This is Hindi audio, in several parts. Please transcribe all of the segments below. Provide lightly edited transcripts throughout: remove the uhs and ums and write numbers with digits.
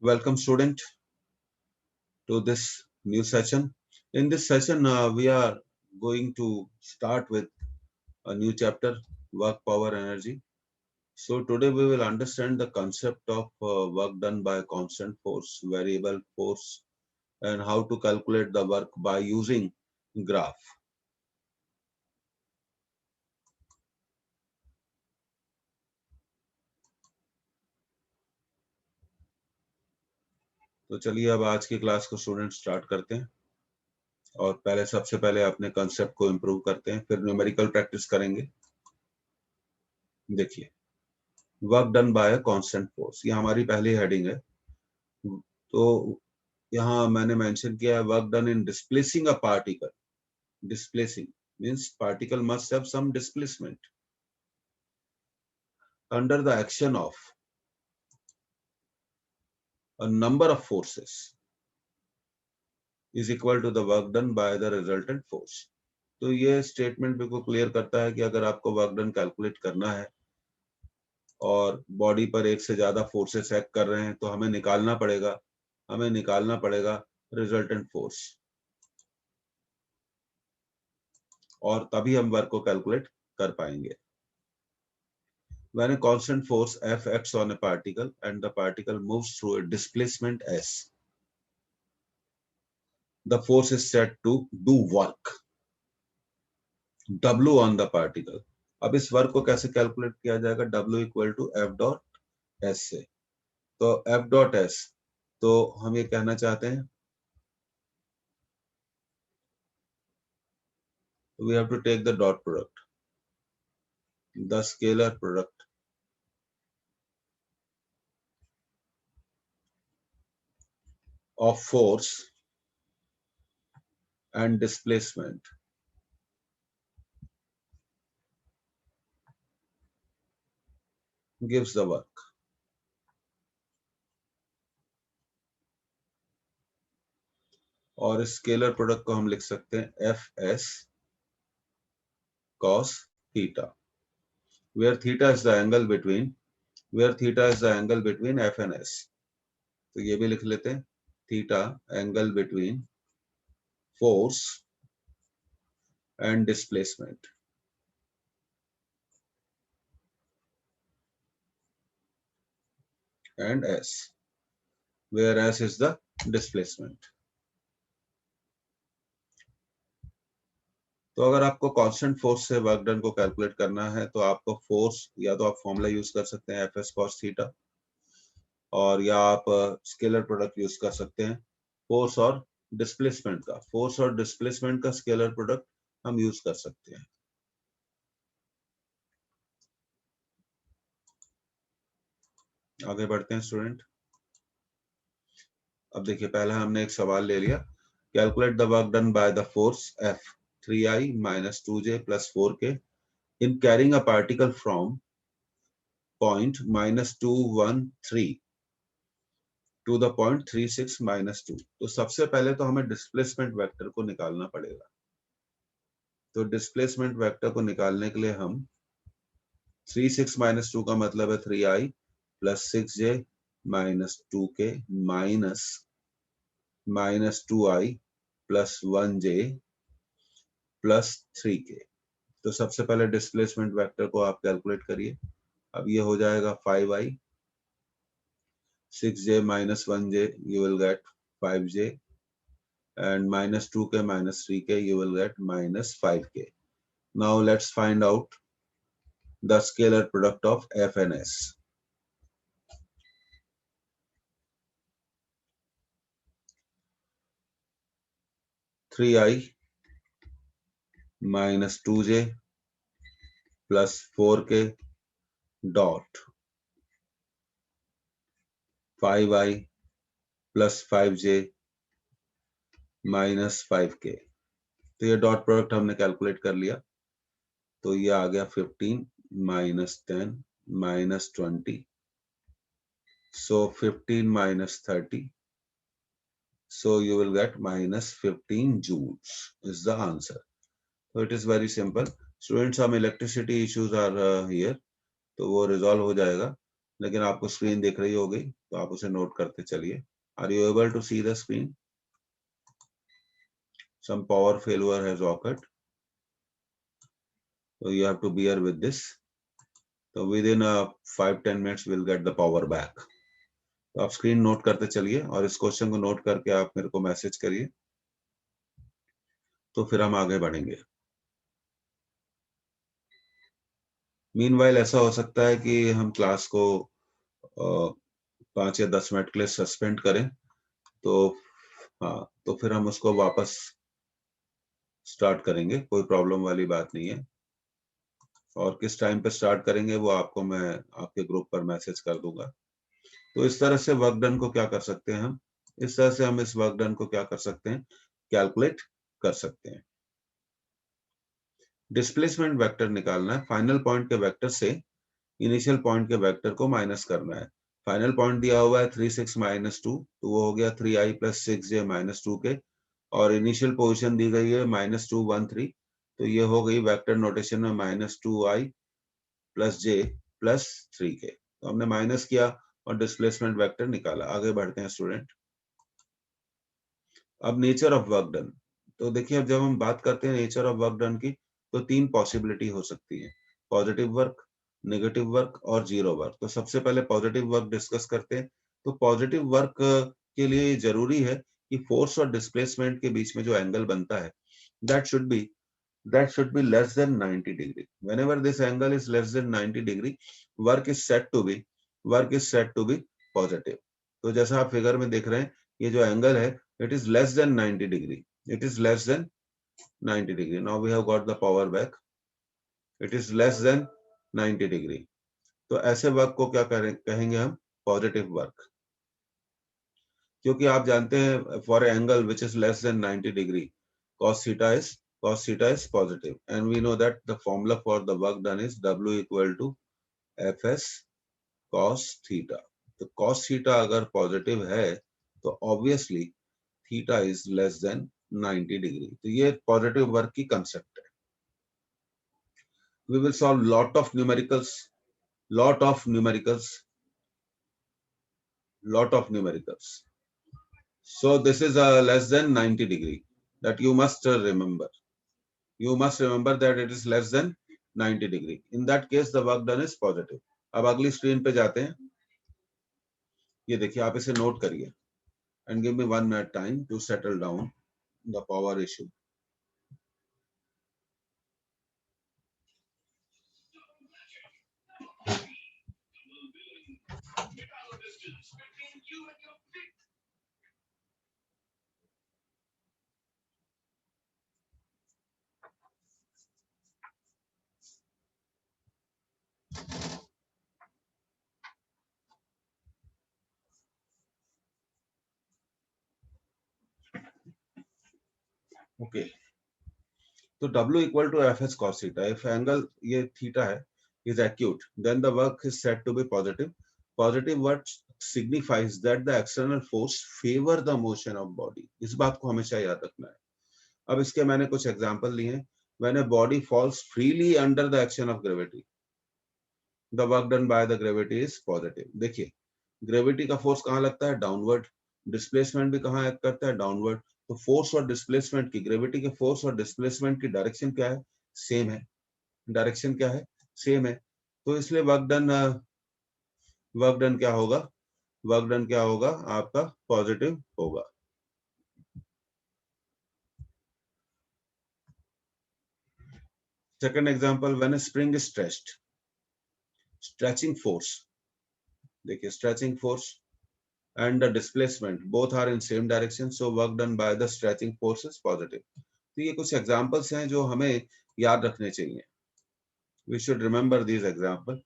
Welcome student to this new session. In this session, we are going to start with a new chapter, work, power, energy. So today we will understand the concept of work done by constant force, variable force, and how to calculate the work by using graph. तो चलिए अब आज की क्लास को स्टूडेंट स्टार्ट करते हैं और सबसे पहले अपने कंसेप्ट को इम्प्रूव करते हैं, फिर न्यूमेरिकल प्रैक्टिस करेंगे। देखिए, work done bye constant force, ये हमारी पहली हेडिंग है। तो यहाँ मैंने मेंशन किया है work done in displacing a particle. Displacing means particle must have some displacement under the action of a number of forces is equal to the work done by the resultant force। तो ये स्टेटमेंट बिल्कुल क्लियर करता है कि अगर आपको वर्क डन कैलकुलेट करना है और बॉडी पर एक से ज्यादा फोर्सेस एक्ट कर रहे हैं तो हमें निकालना पड़ेगा रिजल्टेंट फोर्स, और तभी हम वर्क को कैलकुलेट कर पाएंगे। When a constant force F acts on a particle and the particle moves through a displacement S, the force is said to do work W on the particle। अब इस वर्क को कैसे कैलकुलेट किया जाएगा? W equal to F dot S से। तो F डॉट S, तो हम ये कहना चाहते हैं we have to take the dot product, the scalar product of force and displacement gives the work। और इस स्केलर प्रोडक्ट को हम लिख सकते हैं F S cos theta, where theta is the angle between F and S। तो ये भी लिख लेते हैं, theta angle between force and displacement। and S, where S is the displacement। तो अगर आपको कांस्टेंट फोर्स से वर्क डन को कैलकुलेट करना है तो आपको फोर्स या तो आप फॉर्मूला यूज कर सकते हैं एफ एस कॉस थीटा, और या आप स्केलर प्रोडक्ट यूज कर सकते हैं फोर्स और डिस्प्लेसमेंट का स्केलर प्रोडक्ट हम यूज कर सकते हैं। आगे बढ़ते हैं स्टूडेंट। अब देखिए, पहला हमने एक सवाल ले लिया, calculate the work done by the force F 3i minus 2j plus 4k in carrying a particle from point -213 to the point 36 minus 2। तो सबसे पहले तो हमें डिस्प्लेसमेंट वेक्टर को निकालना पड़ेगा। तो डिस्प्लेसमेंट वेक्टर को निकालने के लिए हम 36 minus 2 का मतलब है 3i plus 6j minus 2k minus 2i plus 1j plus 3k। तो सबसे पहले डिस्प्लेसमेंट वेक्टर को आप कैलकुलेट करिए। अब ये हो जाएगा 5i, 6j minus 1j you will get 5j, and minus 2k minus 3k you will get minus 5k। Now let's find out the scalar product of F and S। Three I minus 2j plus 4k dot 5i plus 5j minus 5k। तो ये डॉट प्रोडक्ट हमने कैलकुलेट कर लिया, तो ये आ गया 15 minus 10 minus 20, so 15 minus 30, so you will get minus 15 joules is the answer। So it is very simple students। some electricity issues are here, तो वो रिजॉल्व हो जाएगा। लेकिन आपको स्क्रीन दिख रही होगी तो आप उसे नोट करते चलिए। Are you able to see the screen? Some power failure has occurred, so you have to bear with this. So within 5-10 minutes we'll get the power back. तो आप स्क्रीन नोट करते चलिए और इस क्वेश्चन को नोट करके आप मेरे को मैसेज करिए, तो फिर हम आगे बढ़ेंगे। मीनवाइल ऐसा हो सकता है कि हम क्लास को 5 या 10 मिनट के लिए सस्पेंड करें, तो हाँ, तो फिर हम उसको वापस स्टार्ट करेंगे, कोई प्रॉब्लम वाली बात नहीं है। और किस टाइम पे स्टार्ट करेंगे वो आपको मैं आपके ग्रुप पर मैसेज कर दूंगा। तो इस तरह से वर्क डन को क्या कर सकते हैं हम, इस तरह से हम इस वर्क डन को क्या कर सकते हैं, कैलकुलेट कर सकते हैं। डिस्प्लेसमेंट वेक्टर निकालना है, फाइनल पॉइंट के वेक्टर से इनिशियल पॉइंट के वेक्टर को माइनस करना है। फाइनल पॉइंट दिया हुआ है 3 6 -2, तो वो हो गया 3i + 6j - 2 के, और इनिशियल पोजीशन दी गई है -2 1 3, तो ये हो गई वेक्टर नोटेशन में -2i + j + 3k। तो हमने माइनस किया और डिस्प्लेसमेंट वेक्टर निकाला। आगे बढ़ते हैं स्टूडेंट। अब नेचर ऑफ वर्क डन, तो देखिए अब जब हम बात करते हैं नेचर ऑफ वर्क डन की, तो 3 पॉसिबिलिटी हो सकती है, पॉजिटिव वर्क, नेगेटिव वर्क और जीरो वर्क। तो सबसे पहले पॉजिटिव वर्क डिस्कस करते हैं। तो पॉजिटिव वर्क के लिए जरूरी है कि फोर्स और डिस्प्लेसमेंट के बीच में जो एंगल बनता है, that should be less than 90 degree. Whenever this angle is less than 90 degree, work is said to be positive. तो जैसा आप फिगर में देख रहे हैं, ये जो एंगल है, it is less than 90 degree. It is less than 90 degree. Now we have got the power back. It is less than 90 degree. तो ऐसे वर्क को क्या कहेंगे हम, पॉजिटिव वर्क। क्योंकि आप जानते हैं for angle which is less than 90 degree, cos theta is positive, and we know that the formula for the work done is W = Fs cos theta. तो cos theta अगर पॉजिटिव है तो obviously theta is less than 90 degree. तो ये पॉजिटिव वर्क की कंसेप्ट है। We will solve lot of numericals, lot of numericals, lot of numericals. So this is a less than 90 degree, that you must remember. You must remember that it is less than 90 degree. In that case, the work done is positive. अब अगली स्क्रीन पे जाते हैं। ये देखिए, आप इसे नोट करिए and give me 1 minute time to settle down the power issue. Okay. तो W = Fs cos theta. If angle ये theta है is acute, then the work is said to be positive. Positive work signifies that the external force favor the motion of body. इस बात को हमेशा याद रखना है। अब इसके मैंने कुछ एग्जांपल लिए हैं। When a body falls freely under the action of gravity, the work done by the gravity is positive. देखिए, ग्रेविटी का फोर्स कहाँ लगता है, डाउनवर्ड। डिस्प्लेसमेंट भी कहाँ एक्ट करता है, डाउनवर्ड। तो फोर्स और डिस्प्लेसमेंट की, ग्रेविटी के फोर्स और डिस्प्लेसमेंट की डायरेक्शन क्या है, सेम है। डायरेक्शन क्या है, सेम है। तो इसलिए वर्क डन क्या होगा, वर्क डन क्या होगा आपका, पॉजिटिव होगा। Second example, when a spring is stretched, stretching force, देखिए stretching force and the displacement both are in same direction, so work done by the stretching force is positive. तो ये कुछ एग्जांपल्स हैं जो हमें याद रखने चाहिए। We should remember these example.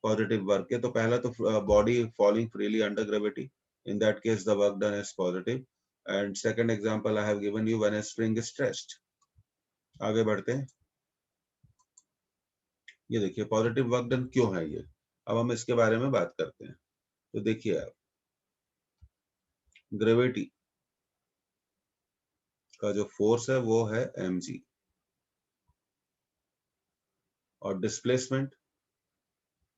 Positive work के, तो पहला तो body falling freely under gravity, in that case the work done is positive. And second example I have given you, when a spring is stretched. आगे बढ़ते हैं। ये देखिए पॉजिटिव वर्क डन क्यों है ये, अब हम इसके बारे में बात करते हैं। तो देखिए आप, ग्रेविटी का जो फोर्स है वो है mg, और डिस्प्लेसमेंट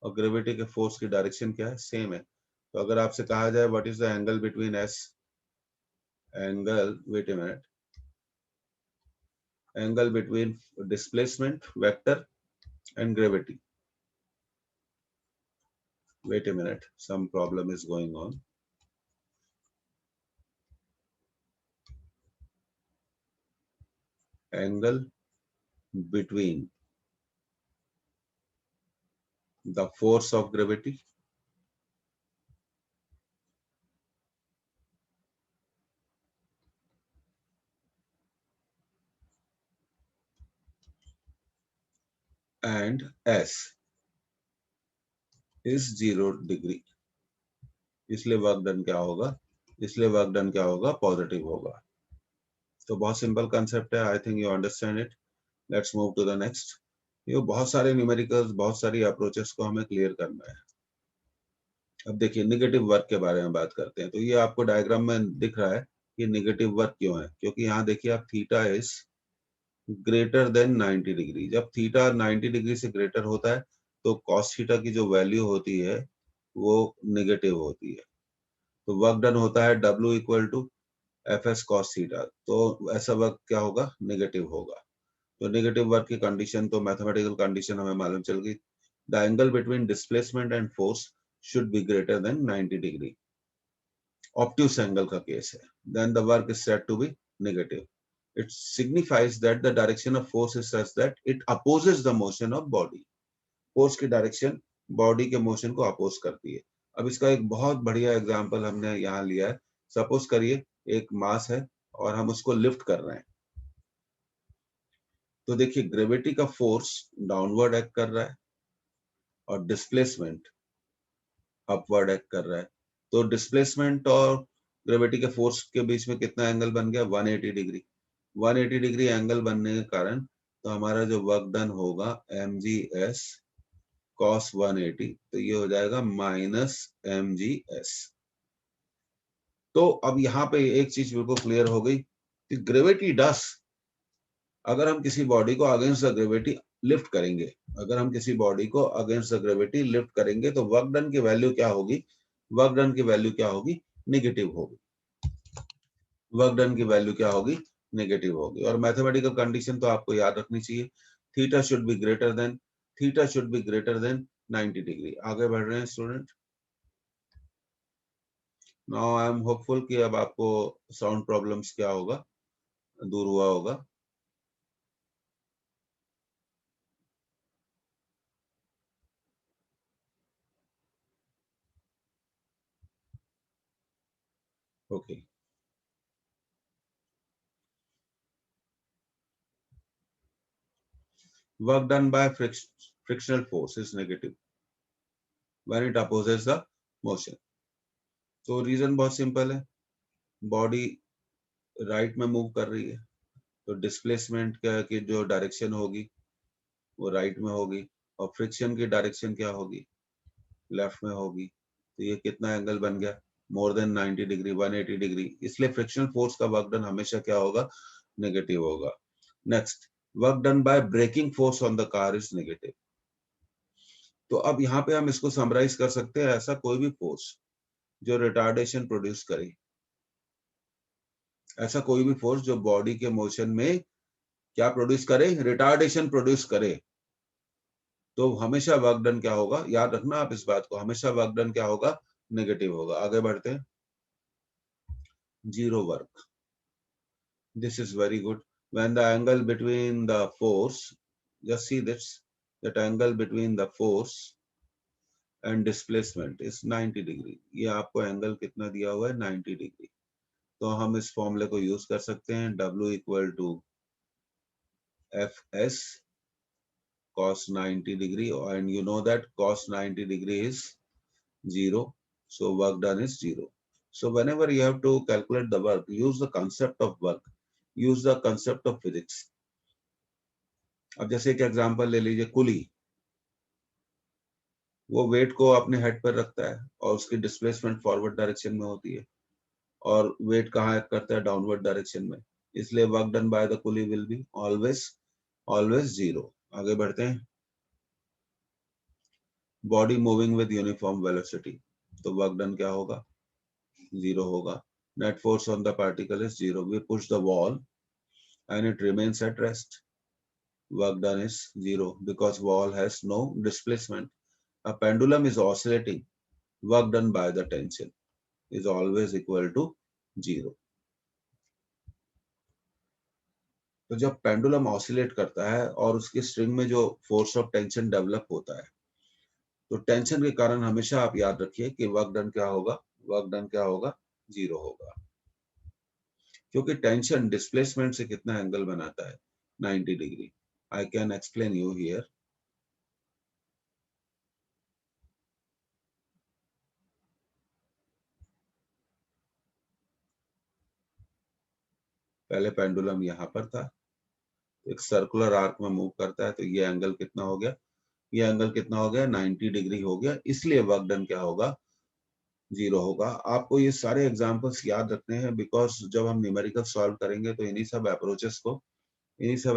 और ग्रेविटी के फोर्स की डायरेक्शन क्या है, सेम है। तो अगर आपसे कहा जाए what is the angle between S, angle, wait a minute, angle between displacement vector and gravity, wait a minute, some problem is going on. Angle between the force of gravity and S is 0 degree. इसलिए वर्क डन क्या होगा, इसलिए वर्क डन क्या होगा, पॉजिटिव होगा। तो बहुत सिंपल कंसेप्ट है, I think you understand it. Let's move to the next. ये बहुत सारे न्यूमेरिकल्स, बहुत सारी अप्रोचेस को हमें क्लियर करना है। अब देखिए निगेटिव वर्क के बारे में बात करते हैं। तो ये आपको डायग्राम में दिख रहा है कि निगेटिव वर्क क्यों है, क्योंकि यहाँ देखिए आप theta is greater than 90 degree. जब थीटा 90 डिग्री से ग्रेटर होता है तो कॉस थीटा की जो वैल्यू होती है वो निगेटिव होती है। तो वर्क डन होता है W equal to F S cos theta. तो ऐसा वर्क क्या होगा, निगेटिव होगा। तो नेगेटिव वर्क की कंडीशन, तो मैथमेटिकल कंडीशन हमें मालूम चल गई। The angle between displacement and force should be greater than 90 degree. Obtuse angle का केस है, then the work is said to be negative. It signifies that the direction of force is such that it opposes the motion of body. Force की डायरेक्शन बॉडी के मोशन को अपोज करती है। अब इसका एक बहुत बढ़िया एग्जांपल हमने यहाँ लिया है। सपोज करिए एक मास है और हम उसको लिफ्ट कर रहे हैं। तो देखिए ग्रेविटी का फोर्स डाउनवर्ड एक्ट कर रहा है और डिस्प्लेसमेंट अपवर्ड एक्ट कर रहा है। तो डिस्प्लेसमेंट और ग्रेविटी के फोर्स के बीच में कितना एंगल बन गया, 180 डिग्री। 180 डिग्री एंगल बनने के कारण तो हमारा जो वर्क डन होगा mgs cos 180, तो ये हो जाएगा माइनस mgs। तो अब यहाँ पे एक चीज बिल्कुल क्लियर हो गई कि ग्रेविटी डस, अगर हम किसी बॉडी को अगेंस्ट द ग्रेविटी लिफ्ट करेंगे, अगर हम किसी बॉडी को अगेंस्ट द ग्रेविटी लिफ्ट करेंगे तो वर्क डन की वैल्यू क्या होगी, वर्क डन की वैल्यू क्या होगी, नेगेटिव होगी। वर्क डन की वैल्यू क्या होगी, नेगेटिव होगी। और मैथमेटिकल कंडीशन तो आपको याद रखनी चाहिए, theta should be greater then, theta should be greater than 90 degree. आगे बढ़ रहे हैं student. Now I am hopeful कि अब आपको साउंड प्रॉब्लम्स क्या होगा, दूर हुआ होगा। Okay, work done bye frictional force is negative when it opposes the motion. तो रीजन बहुत सिंपल है, बॉडी राइट में मूव कर रही है तो डिस्प्लेसमेंट क्या की जो डायरेक्शन होगी वो राइट में होगी, और फ्रिक्शन की डायरेक्शन क्या होगी, लेफ्ट में होगी। तो ये कितना एंगल बन गया, मोर देन 90 डिग्री, 180 डिग्री। इसलिए फ्रिक्शनल फोर्स का वर्क डन हमेशा क्या होगा, नेगेटिव होगा। Next, work done by braking force on the car is negative. तो अब यहाँ पे हम इसको समराइज कर सकते हैं, ऐसा कोई भी फोर्स जो रिटार्डेशन प्रोड्यूस करे, ऐसा कोई भी फोर्स जो बॉडी के मोशन में क्या प्रोड्यूस करे, रिटार्डेशन प्रोड्यूस करे, तो हमेशा वर्क डन क्या होगा, याद रखना आप इस बात को, हमेशा वर्क डन क्या होगा, नेगेटिव होगा। आगे बढ़ते हैं, zero work. This is very good. When the angle between the force, just see this, that angle between the force and displacement is 90 degree. ये आपको एंगल कितना दिया हुआ है, 90 डिग्री। तो हम इस फॉर्मूले को यूज कर सकते हैं, W equal to F S cos 90 degree, and you know that cos 90 degree is 0, so work done is 0. So whenever you have to calculate the work, use the concept of work, use the concept of physics. अब जैसे एक एग्जांपल ले लीजिए, कुली, वो वेट को अपने हेड पर रखता है और उसकी डिस्प्लेसमेंट फॉरवर्ड डायरेक्शन में होती है, और वेट कहाँ एक्ट करता है, डाउनवर्ड डायरेक्शन में। इसलिए work done by the coolie will be always always 0। आगे बढ़ते हैं, body moving with uniform velocity, तो वर्क डन क्या होगा, 0 होगा. Net force on the particle is 0. We push the wall and it remains at rest. Work done is 0 because wall has no displacement. A pendulum is oscillating. Work done by the tension is always equal to 0. तो जब पेंडुलम ऑसिलेट करता है और उसकी स्ट्रिंग में जो फोर्स ऑफ टेंशन डेवलप होता है, तो टेंशन के कारण हमेशा आप याद रखिए कि वर्क डन क्या होगा, वर्क डन क्या होगा, 0 होगा. क्योंकि टेंशन डिस्प्लेसमेंट से कितना एंगल बनाता है, 90 degree. I can explain you here. पहले पेंडुलम यहाँ पर था, एक सर्कुलर आर्क में मूव करता है, तो ये एंगल कितना हो गया, ये एंगल कितना हो गया, 90 डिग्री हो गया. इसलिए वर्क डन क्या होगा, 0 होगा. आपको ये सारे एग्जांपल्स याद रखने हैं बिकॉज जब हम न्यूमेरिकल सॉल्व करेंगे तो इन्हीं सब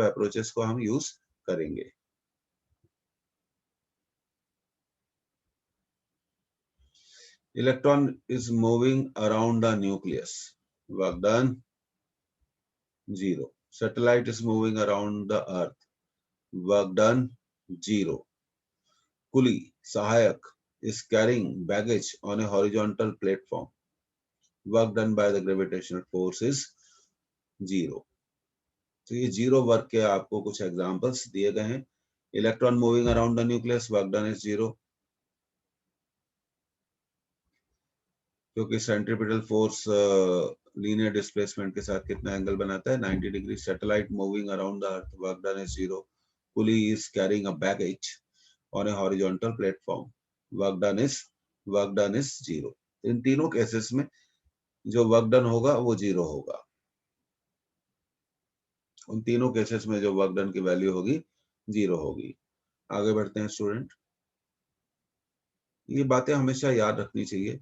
अप्रोचेस को हम यूज करेंगे. Electron is moving around the nucleus, work done 0. Satellite is moving around the earth, work done 0. Pulley, Sahayak, is carrying baggage on a horizontal platform. Work done by the gravitational force is 0. तो ये 0 वर्क के आपको कुछ एग्जांपल्स दिए गए हैं. Electron moving around the nucleus, work done is 0. क्योंकि सेंट्रीपिटल फोर्स लीनियर डिस्प्लेसमेंट के साथ कितना एंगल बनाता है, 90 degree. Satellite moving around the earth, work done is 0. Pulley is carrying a baggage on a horizontal platform, work done is 0. इन तीनों केसेस में जो वर्क डन होगा वो 0 होगा. उन तीनों केसेस में जो वर्क डन की वैल्यू होगी 0 होगी. आगे बढ़ते हैं स्टूडेंट. ये बातें हमेशा याद रखनी चाहिए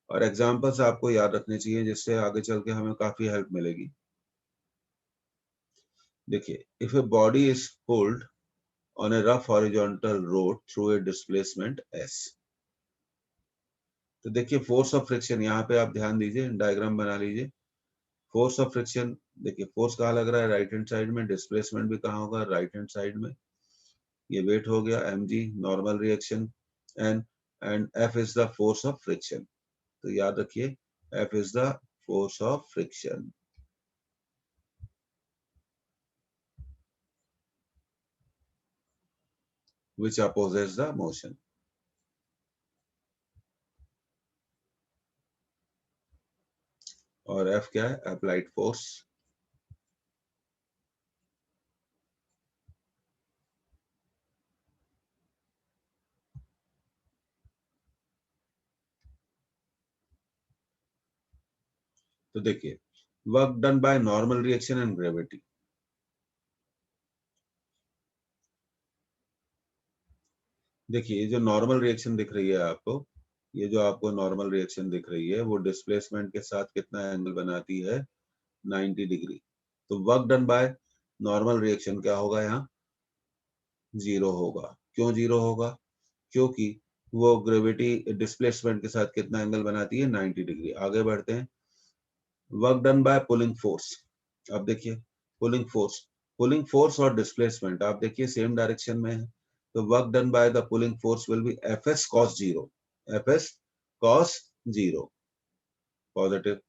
और एग्जांपल्स आपको याद रखने चाहिए जिससे आगे चल के हमें काफी हेल्प मिलेगी. देखिए, if a body is pulled on a rough horizontal road through a displacement s, तो देखिए फोर्स ऑफ फ्रिक्शन, यहाँ पे आप ध्यान दीजिए, डायग्राम बना लीजिए. फोर्स ऑफ फ्रिक्शन, देखिए फोर्स कहाँ लग रहा है, राइट हैंड साइड में. डिस्प्लेसमेंट भी कहाँ होगा, राइट हैंड साइड में. ये वेट हो गया mg, normal reaction. And F is the force of friction. तो याद रखिए F is the force of friction which opposes the motion. और F क्या है, अप्लाइड फोर्स. तो देखिए, work done by normal reaction and gravity. देखिए ये जो नॉर्मल रिएक्शन दिख रही है आपको, ये जो आपको नॉर्मल रिएक्शन दिख रही है वो डिस्प्लेसमेंट के साथ कितना एंगल बनाती है, 90 डिग्री. तो work done by normal reaction क्या होगा, यहाँ 0 होगा. क्यों 0 होगा, क्योंकि वो ग्रेविटी डिस्प्लेसमेंट के साथ कितना एंगल बनाती है, 90 डिग्री. आगे बढ़ते हैं. Work done bye pulling force. अब देखिए पुलिंग फोर्स और डिस्प्लेसमेंट आप देखिए सेम डायरेक्शन में है. तो work done by the pulling force will be Fs cos 0. Fs cos 0 positive.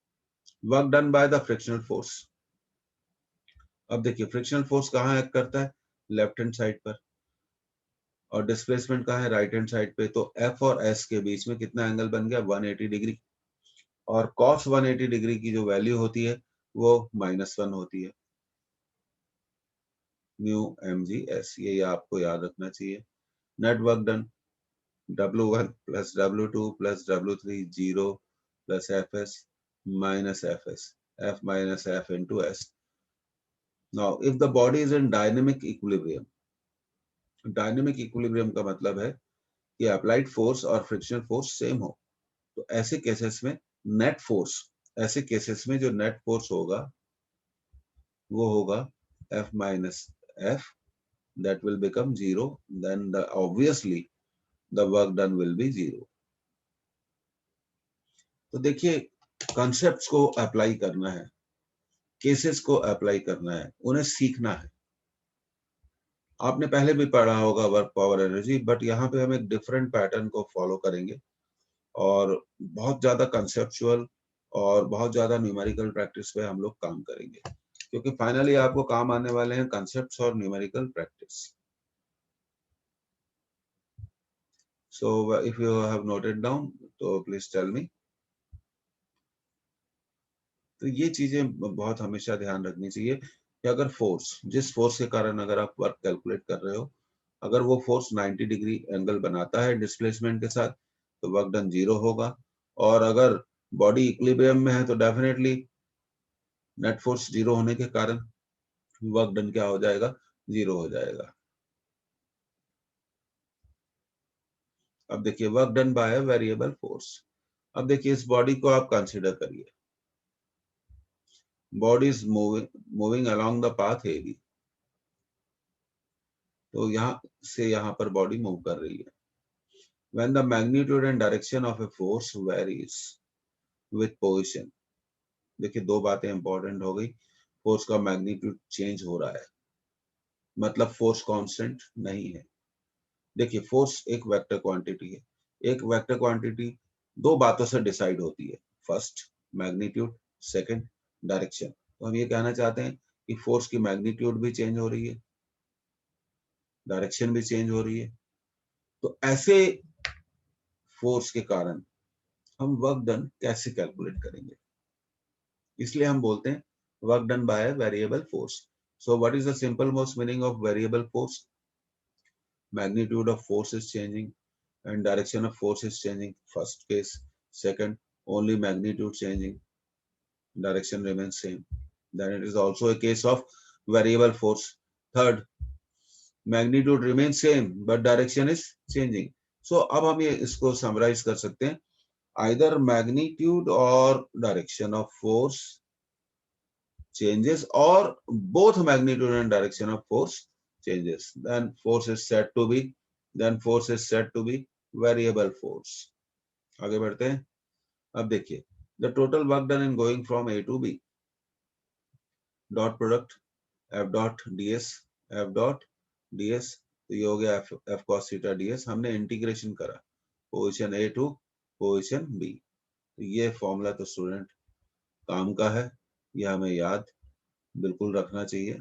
Work done by the frictional force. अब देखिए फ्रिक्शनल फोर्स कहाँ एक्ट करता है, लेफ्ट हैंड साइड पर. और डिस्प्लेसमेंट कहाँ है, राइट हैंड साइड पे. तो F और S के बीच में कितना एंगल बन गया, 180 डिग्री. और cos 180 डिग्री की जो वैल्यू होती है वो -1 होती है, म्यू mgs. ये आपको याद रखना चाहिए. Net work done W1 plus W2 plus W3 0 plus Fs minus Fs, F minus F into S. Now if the body is in dynamic equilibrium, dynamic equilibrium का मतलब है कि अप्लाइड फोर्स और फ्रिक्शनल फोर्स सेम हो. तो ऐसे केसेस में नेट फोर्स, ऐसे केसेस में जो नेट फोर्स होगा वो होगा F minus F, that will become 0. Then the obviously the work done will be 0. तो देखिए कॉन्सेप्ट्स को अप्लाई करना है, केसेस को अप्लाई करना है, उन्हें सीखना है। आपने पहले भी पढ़ा होगा वर्क पावर एनर्जी, बट यहाँ पे हम एक डिफरेंट पैटर्न को फॉलो करेंगे और बहुत ज्यादा कंसेप्चुअल और बहुत ज्यादा न्यूमेरिकल प्रैक्टिस पे हम लोग काम करेंगे, क्योंकि फाइनली आपको काम आने वाले हैं कंसेप्ट्स और numerical practice. So if you have noted down तो प्लीज टेल मी। तो ये चीजें बहुत हमेशा ध्यान रखनी चाहिए कि अगर फोर्स, जिस फोर्स के कारण अगर आप वर्क कैलकुलेट कर रहे हो, अगर वो फोर्स 90 डिग्री एंगल बनाता है डिस्प्लेसमेंट के साथ, तो वर्क डन 0 होगा। और अगर बॉडी इक्विलिब्रियम में है तो डेफिनेटली नेट फोर्स 0 होने के कारण वर्क डन क्या हो जाएगा, 0 हो जाएगा। अब देखिए work done by variable force. अब देखिए इस बॉडी को आप कंसीडर करिए, body is moving along the path A B. तो यहाँ से यहाँ पर बॉडी मूव कर रही है। When the magnitude and direction of a force varies with position, देखिए दो बातें इंपॉर्टेंट हो गई। फोर्स का मैग्नीट्यूड चेंज हो रहा है, मतलब फोर्स कांस्टेंट नहीं है। देखिए फोर्स एक वेक्टर क्वांटिटी है। एक वेक्टर क्वांटिटी दो बातों से डिसाइड होती है, फर्स्ट मैग्नीट्यूड, सेकंड डायरेक्शन। तो हम ये कहना चाहते हैं कि फोर्स की मैग्नीट्यूड भी चेंज हो रही है, डायरेक्शन भी चेंज हो रही है। तो ऐसे फोर्स के कारण हम वर्क डन कैसे कैलकुलेट करेंगे, इसलिए हम बोलते हैं work done by variable force. So what is the simple most meaning of variable force? Magnitude of force is changing and direction of force is changing, first case. Second, only magnitude changing, direction remains same, then it is also a case of variable force. Third, magnitude remains same but direction is changing. So अब हम ये इसको समराइज कर सकते हैं, either magnitude or direction of force changes or both magnitude and direction of force changes, then force is said to be variable force. आगे बढ़ते हैं। अब देखिए the total work done in going from A to B, dot product F dot ds, F dot ds, तो ये हो गया F cos theta ds। हमने इंटीग्रेशन करा position A to position B। तो ये फॉर्मूला तो स्टूडेंट काम का है, ये हमें याद बिल्कुल रखना चाहिए।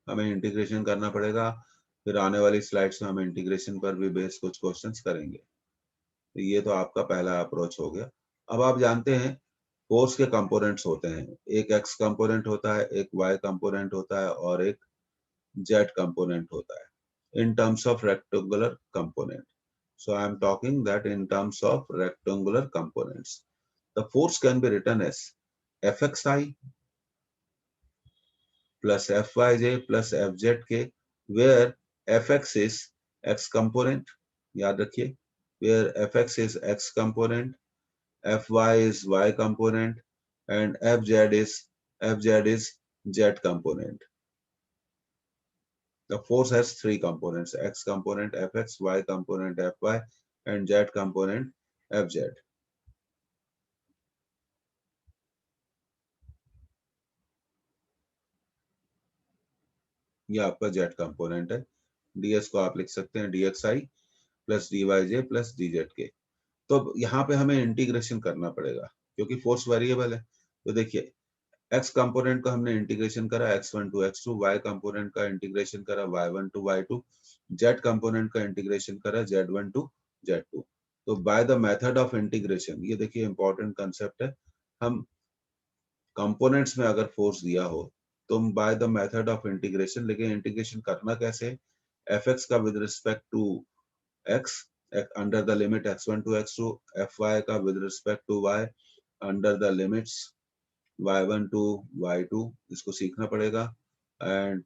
हमें इंटीग्रेशन करना पड़ेगा, फिर आने वाली स्लाइड्स में हम इंटीग्रेशन पर भी बेस कुछ क्वेश्चंस करेंगे। तो ये तो आपका पहला अप्रोच हो गया। अब आप जानते हैं फोर्स के कंपोनेंट्स होते हैं, एक एक्स कंपोनेंट होता है, एक वाई कंपोनेंट होता है और एक जेड कंपोनेंट होता है in terms of rectangular component. So I am talking that in terms of rectangular components. The force can be written as Fxi plus Fyj plus Fzk, where Fx is x component, याद रखिए, where Fx is x component, Fy is y component and Fz is z component. The force has three components, x component Fx, y component Fy and z component Fz. ये आपका जेड कंपोनेंट है। ds को आप लिख सकते हैं dxi plus dyj plus dz के। तो यहाँ पे हमें इंटीग्रेशन करना पड़ेगा क्योंकि फोर्स वेरिएबल है। तो देखिए x कंपोनेंट का हमने इंटीग्रेशन करा x1 to x2, y component का इंटीग्रेशन करा y1 to y2, z component का इंटीग्रेशन करा z1 टू z2। तो by the method of integration, ये देखिए इंपॉर्टेंट कंसेप्ट है, हम कंपोनेंट्स में अगर फोर्स दिया हो तो by the method of integration, लेकिन इंटीग्रेशन करना कैसे? fx का with respect to x under the limit x1 to x2, fy का with respect to y under the limits y1 to y2, इसको सीखना पड़ेगा, and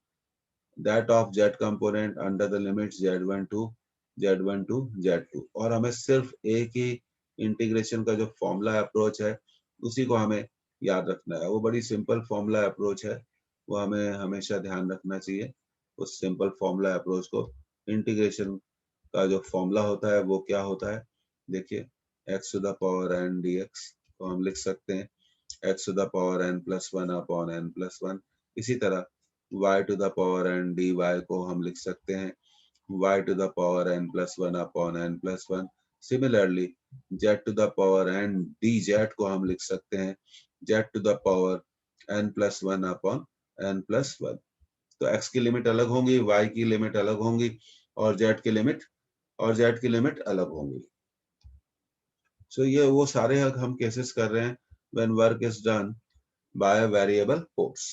that of z component under the limits z1 to z2। और हमें सिर्फ एक ही इंटीग्रेशन का जो फॉर्मूला अप्रोच है उसी को हमें याद रखना है। वो बड़ी सिंपल फॉर्मूला अप्रोच है, वो हमें हमेशा ध्यान रखना चाहिए। उस सिंपल फॉर्मूला अप्रोच को, इंटीग्रेशन का जो फॉर्मूला होता है वो क्या होता है, देखिए x to the power n dx को हम लिख सकते हैं x to the power n plus one upon n plus one. इसी तरह y to the power n dy को हम लिख सकते हैं y to the power n plus one upon n plus one. Similarly z to the power n dz को हम लिख सकते हैं z to the power n plus one upon n plus one. तो x की लिमिट अलग होंगी, y की लिमिट अलग होंगी और z की लिमिट अलग होंगी। सो ये वो सारे हम केसेस कर रहे हैं when work is done by variable force.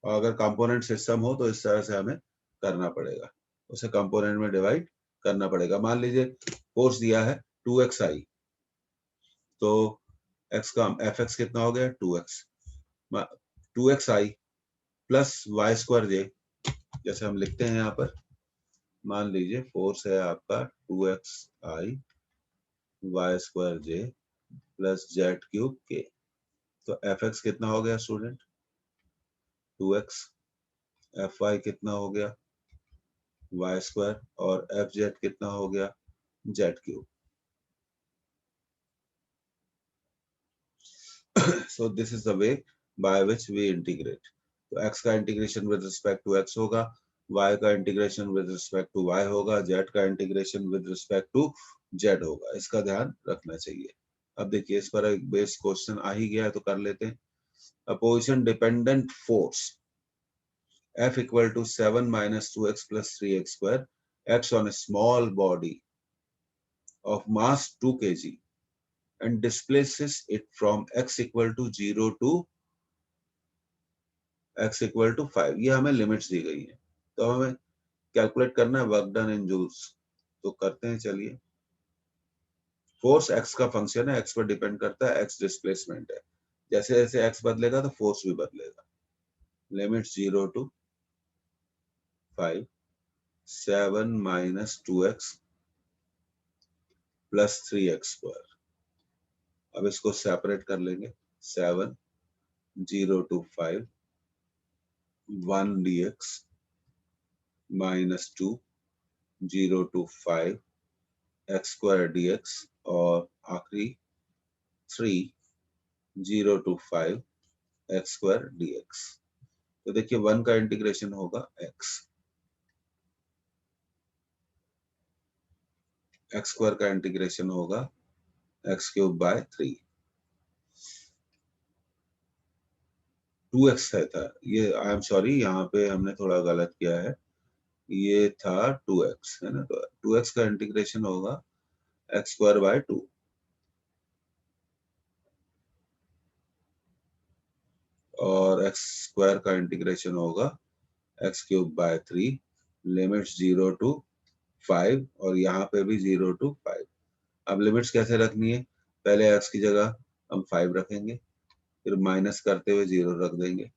और अगर कंपोनेंट सिस्टम हो तो इस तरह से हमें करना पड़ेगा, उसे कंपोनेंट में डिवाइड करना पड़ेगा। मान लीजिए फोर्स दिया है 2xi, तो x का fx कितना हो गया 2x, 2xi plus Y square जे, जैसे हम लिखते हैं यहाँ पर, मान लीजिए फोर्स है आपका 2xi वाई स्क्वायर जे प्लस जेड क्यूब के। तो fx कितना हो गया स्टूडेंट 2x, fy कितना हो गया वाई स्क्वायर और fz कितना हो गया Z cube. So this is the way by which we integrate. तो x का integration with respect to x होगा, y का integration with respect to y होगा, z का integration with respect to z होगा। इसका ध्यान रखना चाहिए। अब देखिए इस पर एक बेस क्वेश्चन आ ही गया है तो कर लेते हैं। A position dependent force F equal to 7 minus 2x plus 3x square acts on a small body of mass 2 kg and displaces it from x equal to 0 to x equal to 5। ये हमें लिमिट्स दी गई है, तो हमें कैलकुलेट करना है वर्क डन इन जूल्स। तो करते हैं चलिए। फोर्स x का फंक्शन है, x पर डिपेंड करता है, x डिस्प्लेसमेंट है। जैसे जैसे x बदलेगा तो फोर्स भी बदलेगा। Limit 0 to 5, 7 minus 2x plus 3x square. अब इसको सेपरेट कर लेंगे। 7 0 to 5 1 dx minus 2 0 to 5 x square dx और आखिरी 3 0 to 5 x स्क्वायर dx। तो देखिए 1 का इंटीग्रेशन होगा x स्क्वायर का इंटीग्रेशन होगा x क्यूब बाय 3। 2x है था ये, आई एम सॉरी, यहाँ पे हमने थोड़ा गलत किया है, ये था 2x है ना। तो 2x का इंटीग्रेशन होगा x स्क्वायर बाय 2 और x स्क्वायर का इंटीग्रेशन होगा x cube by 3। Limits 0 to 5 और यहाँ पे भी 0 to 5। अब लिमिट्स कैसे रखनी है, पहले x की जगह हम 5 रखेंगे, फिर माइनस करते हुए 0 रख देंगे,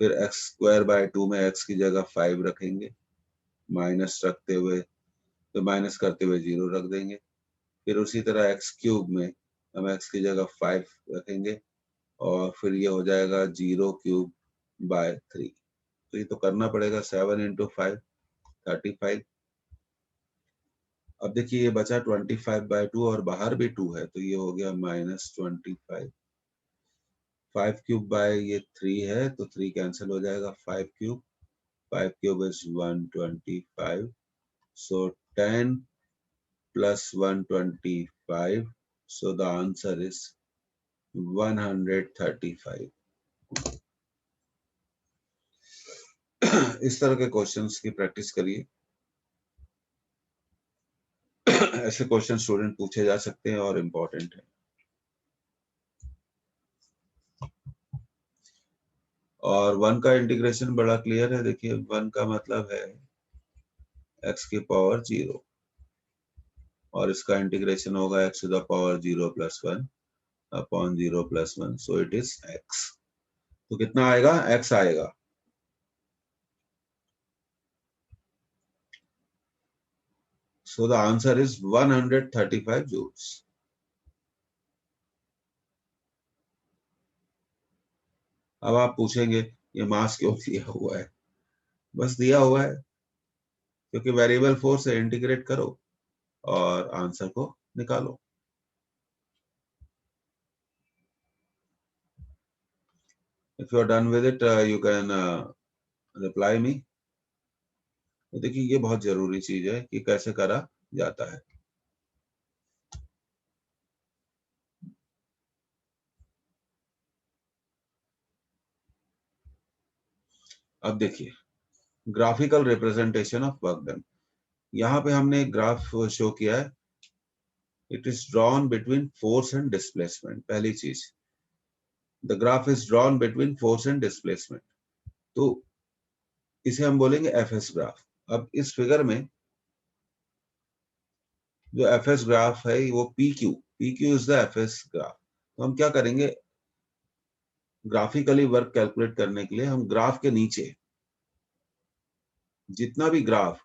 फिर x स्क्वायर बाय 2 में x की जगह 5 रखेंगे, माइनस रखते हुए, तो माइनस करते हुए 0 रख देंगे, फिर उसी तरह x क्यूब में हम x की जगह 5 रखेंगे और फिर ये हो जाएगा 0 क्यूब बाय 3। तो ये तो करना पड़ेगा, 7 इंटू 5 35। अब देखिए ये बचा 25 बाय 2 और बाहर भी 2 है, तो ये हो गया माइनस 25। 5 क्यूब बाय ये 3 है तो 3 कैंसिल हो जाएगा, 5 cube is 125। So 10 plus 125, so the answer is 135। इस तरह के क्वेश्चंस की प्रैक्टिस करिए। ऐसे क्वेश्चन स्टूडेंट पूछे जा सकते हैं और इम्पोर्टेंट है। और 1 का इंटीग्रेशन बड़ा क्लियर है, देखिए 1 का मतलब है x की पावर 0 और इसका इंटीग्रेशन होगा x to the power 0 plus 1 upon 0 plus 1, so it is x। तो कितना आएगा, x आएगा। So the answer is 135 joules। अब आप पूछेंगे ये मास क्यों दिया हुआ है? बस दिया हुआ है क्योंकि वेरिएबल फोर्स से इंटीग्रेट करो और आंसर को निकालो। If you are done with it you can reply me. तो देखिए ये बहुत जरूरी चीज है कि कैसे करा जाता है। अब देखिए graphical representation of work done. यहाँ पे हमने एक ग्राफ शो किया है। It is drawn between force and displacement. पहली चीज, the graph is drawn between force and displacement, तो इसे हम बोलेंगे एफ एस ग्राफ। अब इस फिगर में जो एफ एस ग्राफ है वो P Q is the F S graph. तो हम क्या करेंगे, ग्राफिकली वर्क कैलकुलेट करने के लिए हम ग्राफ के नीचे जितना भी ग्राफ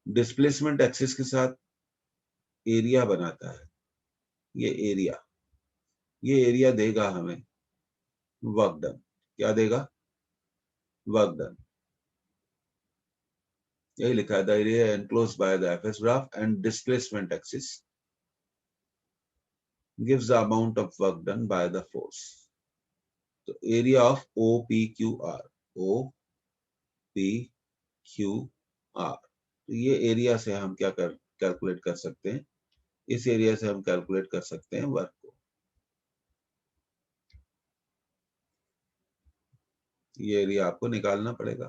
डिस्प्लेसमेंट एक्सिस के साथ एरिया बनाता है, ये एरिया, ये एरिया देगा हमें वर्क डन। क्या देगा? Work done. यही लिखा है, the area enclosed by the FS graph and displacement axis gives the amount of work done by the force. तो area of O P Q R, O P Q R, तो ये एरिया से हम क्या कर कैलकुलेट कर सकते हैं, इस एरिया से हम कैलकुलेट कर सकते हैं वर्क को। ये एरिया आपको निकालना पड़ेगा।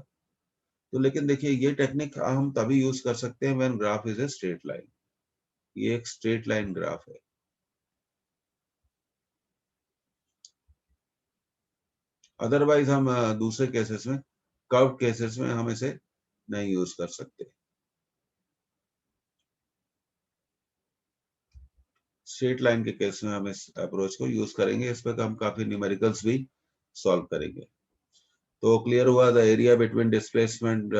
तो लेकिन देखिए ये टेक्निक हम तभी यूज कर सकते हैं when graph is a straight line. ये एक स्ट्रेट लाइन ग्राफ है। अदरवाइज हम दूसरे केसेस में, कर्व केसेस में हम इसे नहीं यूज कर सकते। स्ट्रेट लाइन के केस में हम इस अप्रोच को यूज करेंगे। इस पर हम काफी न्यूमेरिकल्स भी सॉल्व करेंगे। तो क्लियर हुआ, the area between displacement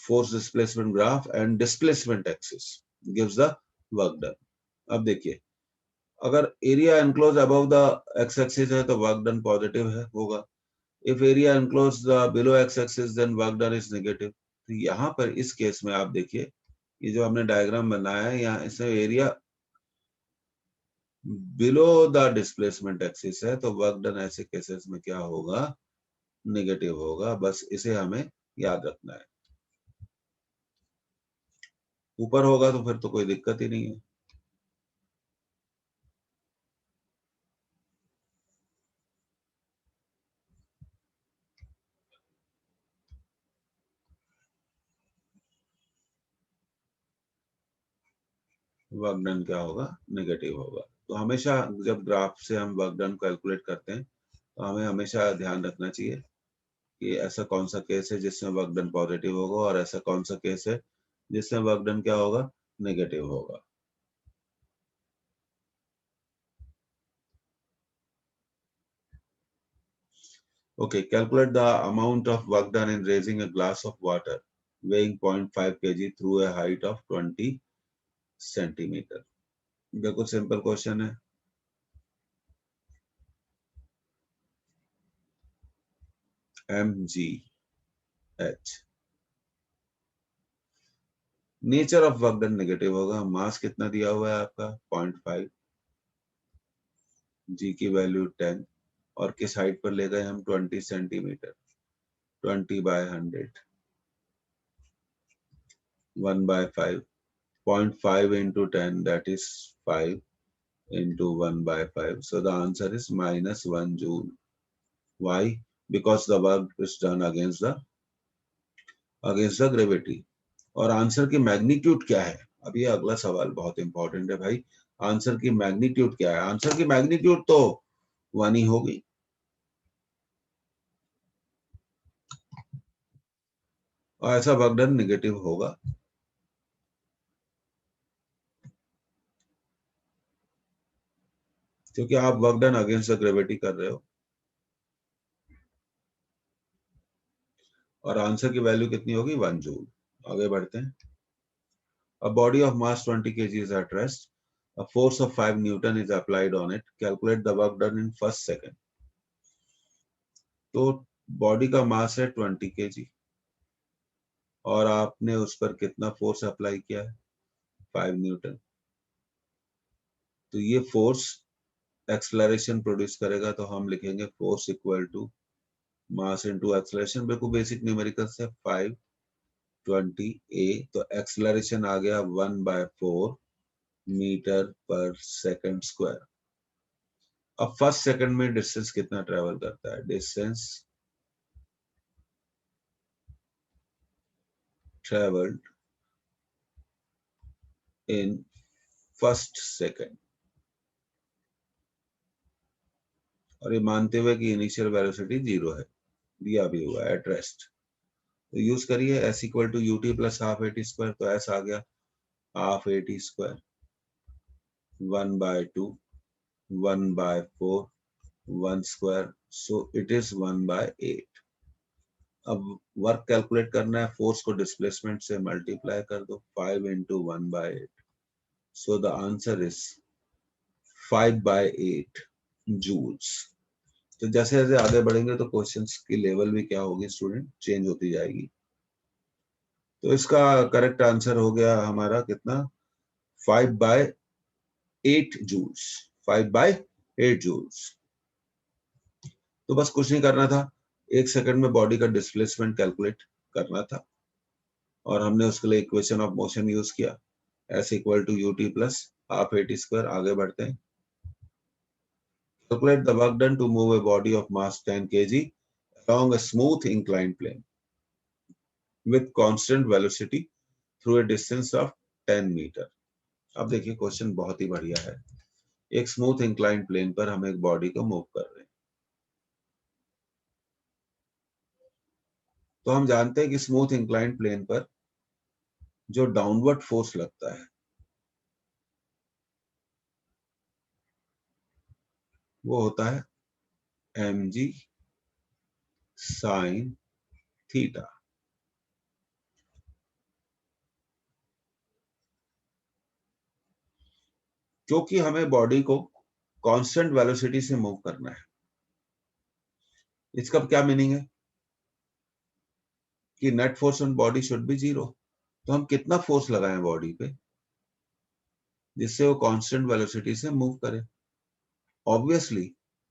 force displacement graph and displacement axis gives the work done. अब देखिए अगर area enclose above the x axis है तो वर्क डन पॉजिटिव है होगा। If area enclose the below x axis then work done is negative. तो यहाँ पर इस केस में आप देखिए ये जो हमने डायग्राम बनाया है, यहाँ इसमें area below the displacement axis है तो वर्क डन ऐसे केसेस में क्या होगा, नेगेटिव होगा। बस इसे हमें याद रखना है। ऊपर होगा तो फिर तो कोई दिक्कत ही नहीं है। वर्क डन क्या होगा, नेगेटिव होगा। तो हमेशा जब ग्राफ से हम वर्क डन कैलकुलेट करते हैं तो हमें हमेशा ध्यान रखना चाहिए कि ऐसा कौन सा केस है जिसमें वर्क डन पॉजिटिव होगा और ऐसा कौन सा केस है जिसमें वर्क डन क्या होगा, नेगेटिव होगा। Okay, calculate the amount of work done in raising a glass of water weighing 0.5 kg through a height of 20 centimeter. बिल्कुल सिंपल क्वेश्चन है। mgh, nature of work done negative होगा। मास कितना दिया हुआ है आपका 0.5, जी की वैल्यू 10 और किस हाइट पर ले गए हम 20 centimetre. 20/100, 1/5, 0.5 into 10 that is 5 into 1/5. So the answer is -1 joule. Why? Because the work is done against the gravity. और आंसर की मैग्नीट्यूड क्या है? अब ये अगला सवाल बहुत इंपॉर्टेंट है भाई। आंसर की मैग्नीट्यूड क्या है? आंसर की मैग्नीट्यूड तो 1 ही होगी। और ऐसा वर्क डन नेगेटिव होगा क्योंकि आप work done against the gravity कर रहे हो। और आंसर की वैल्यू कितनी होगी, 1 जूल। आगे बढ़ते हैं। A body of mass 20 kg is at rest. A force of 5 Newton is applied on it. Calculate the work done in first second. तो बॉडी का मास है 20 kg और आपने उस पर कितना फोर्स अप्लाई किया है 5 न्यूटन। तो ये फोर्स एक्सलरेशन प्रोड्यूस करेगा, तो हम लिखेंगे force equal to mass into acceleration. बिल्कुल बेसिक न्यूमेरिकल से 520 a, तो एक्सलरेशन आ गया 1/4 मीटर पर सेकंड स्क्वायर। अब फर्स्ट सेकंड में डिस्टेंस कितना ट्रेवल करता है? Distance travelled in first second, और ये मानते हुए कि इनिशियल वेलोसिटी 0 है, दिया भी हुआ है एट रेस्ट। तो यूज करिए s equal to u t plus half a t square. तो s आ गया half a t square 1/2 1/4 1 square, so it is 1/8। अब वर्क कैलकुलेट करना है, फोर्स को डिस्प्लेसमेंट से मल्टीप्लाई कर दो, 5 into 1/8, so the answer is 5/8 joules. तो जैसे जैसे आगे बढ़ेंगे तो क्वेश्चंस की लेवल भी क्या होगी स्टूडेंट, चेंज होती जाएगी। तो इसका करेक्ट आंसर हो गया हमारा कितना, 5/8 जूल्स। 5/8 जूल्स। तो बस कुछ नहीं करना था, एक सेकंड में बॉडी का डिस्प्लेसमेंट कैलकुलेट करना था, और हमने उसके लिए इक्वेशन ऑफ मोशन यूज किया, s equal to u t plus half a t square. आगे बढ़ते हैं। Calculate the work done to move a body of mass 10 kg along a smooth inclined plane with constant velocity through a distance of 10 metre. अब देखिए क्वेश्चन बहुत ही बढ़िया है। एक स्मूथ इंक्लाइंड प्लेन पर हम एक बॉडी को मूव कर रहे हैं। तो हम जानते हैं कि स्मूथ इंक्लाइंड प्लेन पर जो डाउनवर्ड फोर्स लगता है वो होता है mg साइन थीटा। क्योंकि हमें बॉडी को कांस्टेंट वेलोसिटी से मूव करना है, इसका क्या मीनिंग है कि net force on body should be 0। तो हम कितना फोर्स लगाएं बॉडी पे जिससे वो कांस्टेंट वेलोसिटी से मूव करे? ऑब्वियसली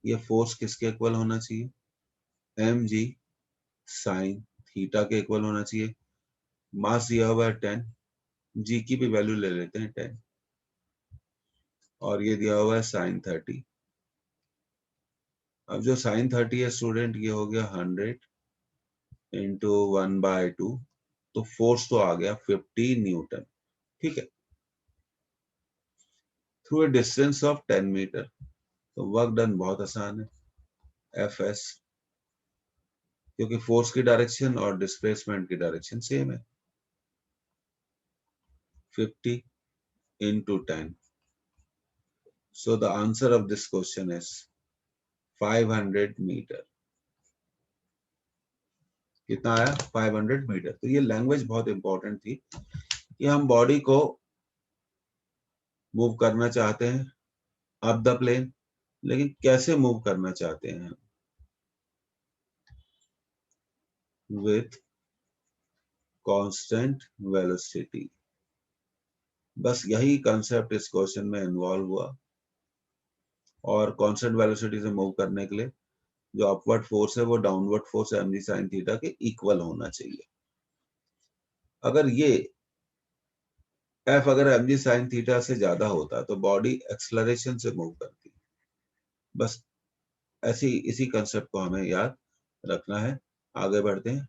ये फोर्स किसके इक्वल होना चाहिए, mg साइन थीटा के इक्वल होना चाहिए। मास दिया हुआ है 10, g की भी वैल्यू ले लेते हैं 10, और ये दिया हुआ है साइन 30। अब जो साइन 30 है स्टूडेंट, ये हो गया 100 इंटू 1/2, तो फोर्स तो आ गया 50 न्यूटन। ठीक है, through a distance of 10 metre. तो वर्क डन बहुत आसान है, Fs, क्योंकि फोर्स की डायरेक्शन और डिस्प्लेसमेंट की डायरेक्शन सेम है, 50 into 10. So the answer of this question is 500 metre. कितना आया? 500 मीटर। तो ये लैंग्वेज बहुत इंपॉर्टेंट थी कि हम बॉडी को मूव करना चाहते हैं अप द प्लेन, लेकिन कैसे मूव करना चाहते हैं? With constant velocity. बस यही कंसेप्ट इस क्वेश्चन में इन्वॉल्व हुआ, और कांस्टेंट वेलोसिटी से मूव करने के लिए जो अपवर्ड फोर्स है वो downward force mg sin theta के इक्वल होना चाहिए। अगर ये F अगर mg sin थीटा से ज्यादा होता तो बॉडी एक्सलरेशन से मूव करती। बस इसी कंसेप्ट को हमें याद रखना है। आगे बढ़ते हैं।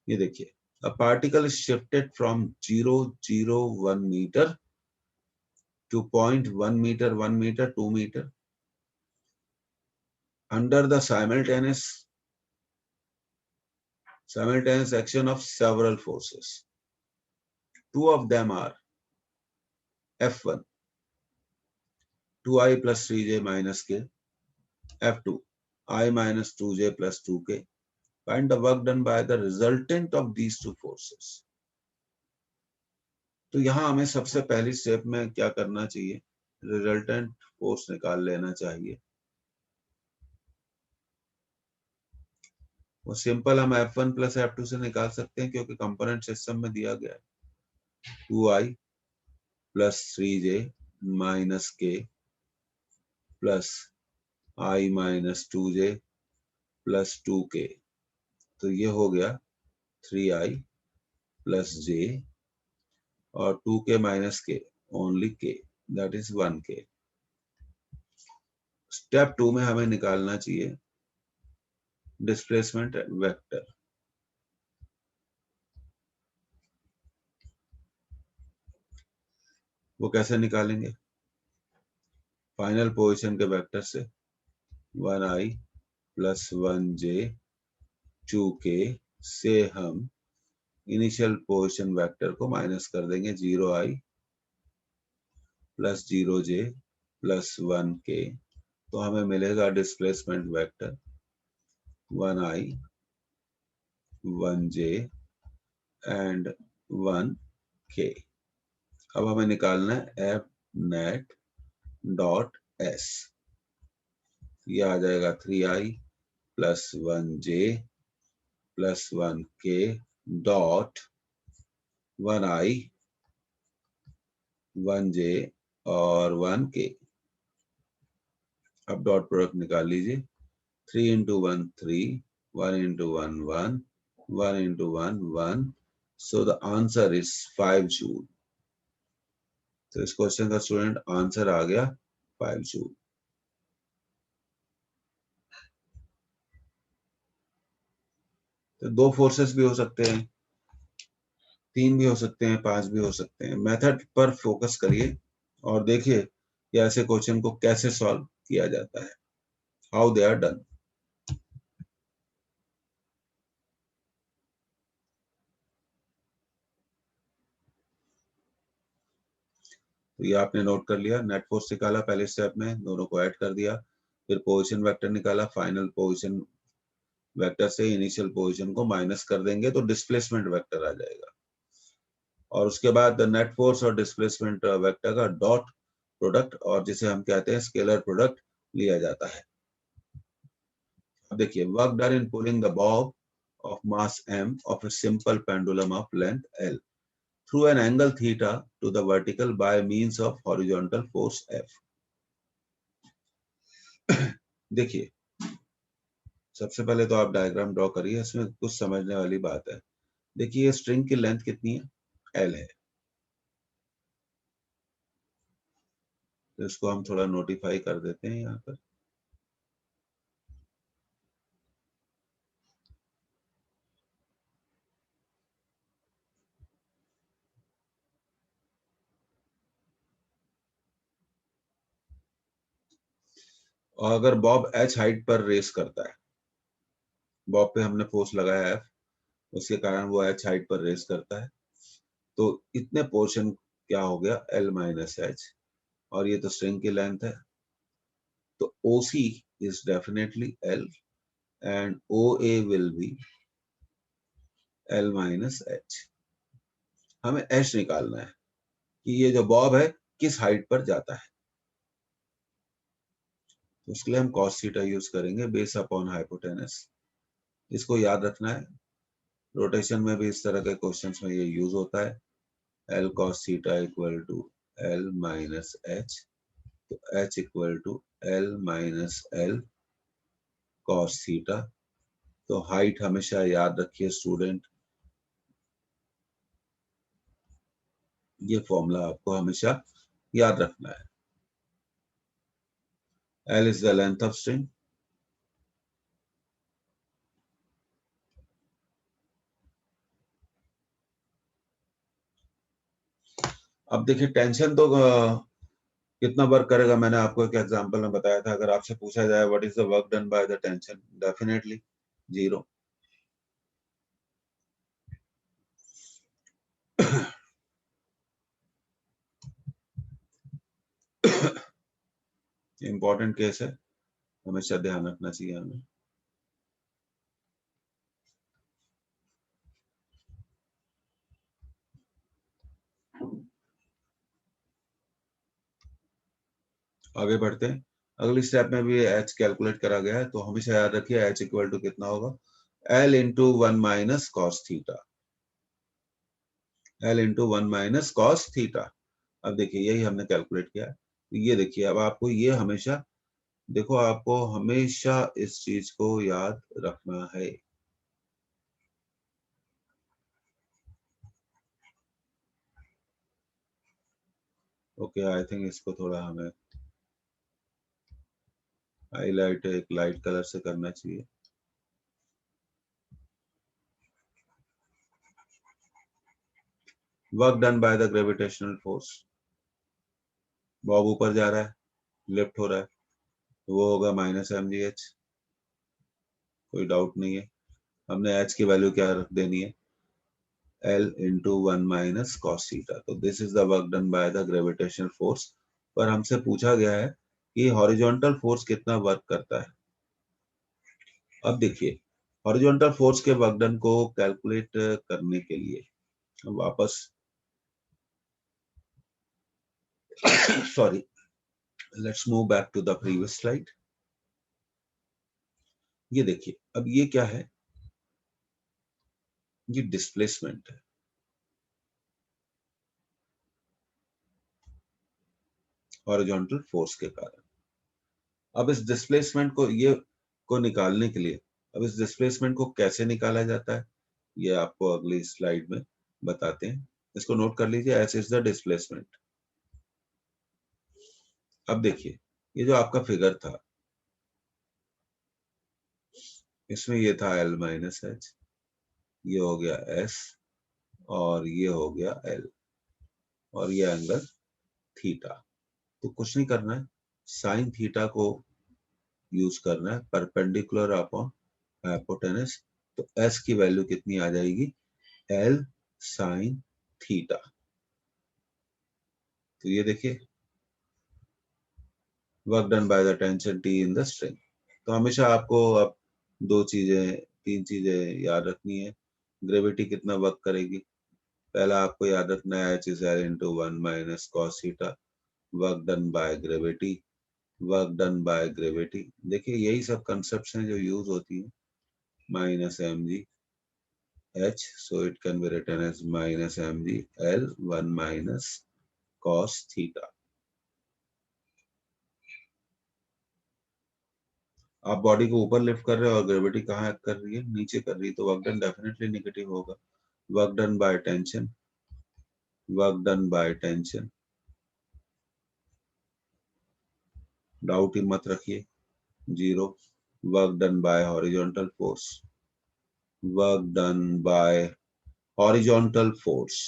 ये देखिए, a particle is shifted from 0.01 meter to 0.1 meter, 1 meter, 2 meter under the simultaneous action of several forces. Two of them are F1 2i plus 3j minus k, F2 I minus 2j plus 2k. Find the work done by the resultant of these two forces. तो यहां हमें सबसे पहली स्टेप में क्या करना चाहिए, रिजल्टेंट फोर्स निकाल लेना चाहिए। वो सिंपल हम F1 प्लस F2 से निकाल सकते हैं क्योंकि कंपोनेंट सिस्टम में दिया गया है 2i plus 3j minus k plus i minus 2j plus 2k। तो ये हो गया 3i प्लस j और 2k minus k only k that is 1k। Step 2 में हमें निकालना चाहिए डिस्प्लेसमेंट वेक्टर। वो कैसे निकालेंगे? फाइनल पोजीशन के वेक्टर से 1i प्लस 1j 2k से हम इनिशियल पोजीशन वेक्टर को माइनस कर देंगे 0i plus 0j plus 1k। तो हमें मिलेगा displacement vector 1i 1j and 1k। अब हमें निकालना है एफ नेट डॉट एस। ये आ जाएगा 3i plus 1j plus 1k dot 1i 1j और 1k। अब डॉट प्रोडक्ट निकाल लीजिए 3 into 1 3 1 into 1 1 1 into 1 1। So the answer is 5 joule. तो इस क्वेश्चन का स्टूडेंट आंसर आ गया 5 जूल। तो दो फोर्सेस भी हो सकते हैं, 3 भी हो सकते हैं, 5 भी हो सकते हैं। मेथड पर फोकस करिए और देखिए कि ऐसे क्वेश्चन को कैसे सॉल्व किया जाता है, हाउ दे आर डन। तो ये आपने नोट कर लिया, नेट फोर्स निकाला पहले स्टेप में, दोनों को ऐड कर दिया, फिर पोजीशन वेक्टर निकाला, फाइनल पोजीशन वेक्टर से इनिशियल पोजीशन को माइनस कर देंगे तो डिस्प्लेसमेंट वेक्टर आ जाएगा। और उसके बाद नेट फोर्स और डिस्प्लेसमेंट वेक्टर का डॉट प्रोडक्ट और जिसे हम कहते हैं स्केलर प्रोडक्ट लिया जाता है। अब देखिए work done in pulling the Bob of mass m of a simple pendulum of length L through an angle theta to the vertical by means of horizontal force F। देखिए सबसे पहले तो आप डायग्राम ड्रॉ करिए, इसमें कुछ समझने वाली बात है। देखिए ये स्ट्रिंग की लेंथ कितनी है? L है। तो इसको हम थोड़ा नोटिफाई कर देते हैं यहाँ पर। और अगर बॉब h हाइट पर रेस करता है, बॉब पे हमने फोर्स लगाया F, उसके कारण वो h हाइट पर रेस करता है, तो इतने पोर्शन क्या हो गया L माइनस एच, और ये तो स्ट्रिंग की लेंथ है, तो OC is definitely L and OA will be L minus H। हमें H निकालना है कि ये जो बॉब है किस हाइट पर जाता है। तो उसके लिए हम cos थीटा यूज करेंगे बेस अपॉन हाइपोटेनस। इसको याद रखना है, रोटेशन में भी इस तरह के क्वेश्चंस में ये यूज होता है। L cos theta equal to L minus H, तो H equal to L minus L cos theta. तो हाइट हमेशा याद रखिए स्टूडेंट, ये फॉर्मूला आपको हमेशा याद रखना है। L is the length of string, अब देखिए टेंशन तो कितना वर्क करेगा, मैंने आपको एक एग्जांपल में बताया था। अगर आपसे पूछा जाए what is the work done by the tension, definitely 0। Important case है, हमेशा ध्यान रखना चाहिए हमें। आगे बढ़ते हैं, अगली स्टेप में भी एच कैलकुलेट करा गया है, तो हमेशा याद रखिए एच इक्वल टू कितना होगा, L into 1 minus cos theta, L into 1 minus cos theta। अब देखिए यही हमने कैलकुलेट किया। ये देखिए अब आपको ये हमेशा, देखो आपको हमेशा इस चीज को याद रखना है। ओके, आई थिंक इसको थोड़ा हमें हाईलाइट एक लाइट कलर से करना चाहिए। Work done by the gravitational force, Bob ऊपर जा रहा है, लिफ्ट हो रहा है, तो वो होगा माइनस mgh, कोई डाउट नहीं है। हमने h की वैल्यू क्या रख देनी है, L into 1 minus cos theta। तो this is the work done by the gravitational force. पर हमसे पूछा गया है कि हॉरिजॉन्टल फोर्स कितना वर्क करता है। अब देखिए हॉरिजॉन्टल फोर्स के वर्क डन को कैलकुलेट करने के लिए वापस sorry, let's move back to the previous slide. ये देखिए अब ये क्या है, ये डिस्प्लेसमेंट है हॉरिजॉन्टल फोर्स के कारण। अब इस डिस्प्लेसमेंट को ये को निकालने के लिए, अब इस डिस्प्लेसमेंट को कैसे निकाला जाता है ये आपको अगली स्लाइड में बताते हैं। इसको नोट कर लीजिए, एस इज द डिस्प्लेसमेंट। अब देखिए ये जो आपका फिगर था, इसमें ये था L माइनस एच, ये हो गया S, और ये हो गया L, और ये एंगल थीटा। तो कुछ नहीं करना है, साइन थीटा को यूज करना है, परपेंडिकुलर अपॉन हाइपोटेनस। तो S की वैल्यू कितनी आ जाएगी, L साइन थीटा। तो ये देखिए work done by the tension T in the string. तो हमेशा आपको अब दो चीजें, तीन चीजें याद रखनी है। ग्रेविटी कितना वर्क करेगी, पहला आपको याद रखना है H is L into 1 minus cos theta, work done by gravity, work done by gravity. देखिए यही सब कंसेप्ट हैं जो यूज होती है, minus mg h, so it can be written as minus mg L 1 minus cos theta। आप बॉडी को ऊपर लिफ्ट कर रहे हो और ग्रेविटी कहाँ कर रही है, नीचे कर रही है, तो वर्क डन डेफिनेटली नेगेटिव होगा। Work done by tension, work done by tension, doubt ही मत रखिए, zero. Work done by horizontal force, work done by horizontal force,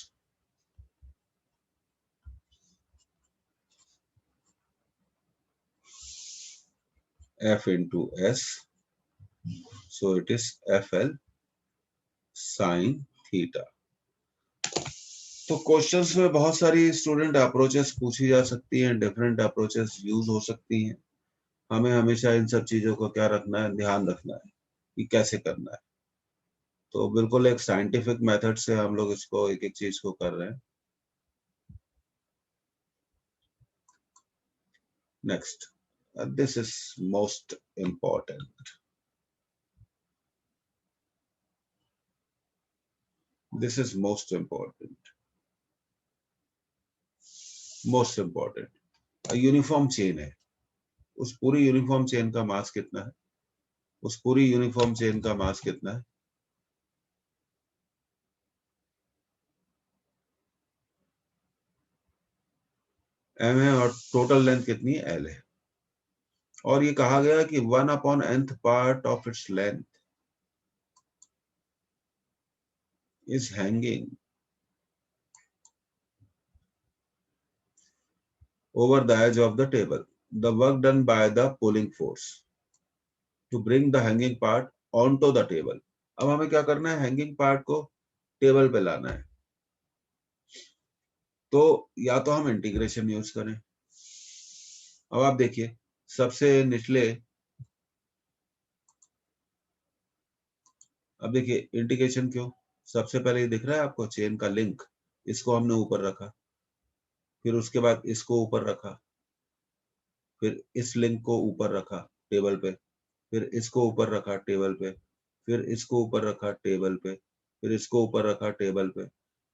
F into S, so it is FL sin theta। तो क्वेश्चंस में बहुत सारी स्टूडेंट अप्रोचेस पूछी जा सकती हैं, डिफरेंट अप्रोचेस यूज हो सकती हैं। हमें हमेशा इन सब चीजों को क्या रखना है, ध्यान रखना है कि कैसे करना है। तो बिल्कुल एक साइंटिफिक मेथड से हम लोग इसको एक एक चीज को कर रहे हैं। Next, this is most important, this is most important, most important. Uniform chain है, उस पूरी यूनिफॉर्म चेन का मास कितना है, उस पूरी यूनिफॉर्म चेन का मास कितना है, m है, और टोटल लेंथ कितनी है, l है। और ये कहा गया कि 1 upon nth part of its length is hanging over the edge of the table, the work done by the pulling force to bring the hanging part onto the table। अब हमें क्या करना है, हैंगिंग पार्ट को टेबल पे लाना है। तो या तो हम इंटीग्रेशन यूज करें। अब आप देखिए सबसे निचले, अब देखिए इंटीग्रेशन क्यों, सबसे पहले ये दिख रहा है आपको चेन का लिंक, इसको हमने ऊपर रखा, फिर उसके बाद इसको ऊपर रखा, फिर इस लिंक को ऊपर रखा टेबल पे, फिर इसको ऊपर रखा टेबल पे, फिर इसको ऊपर रखा टेबल पे, फिर इसको ऊपर रखा टेबल पे।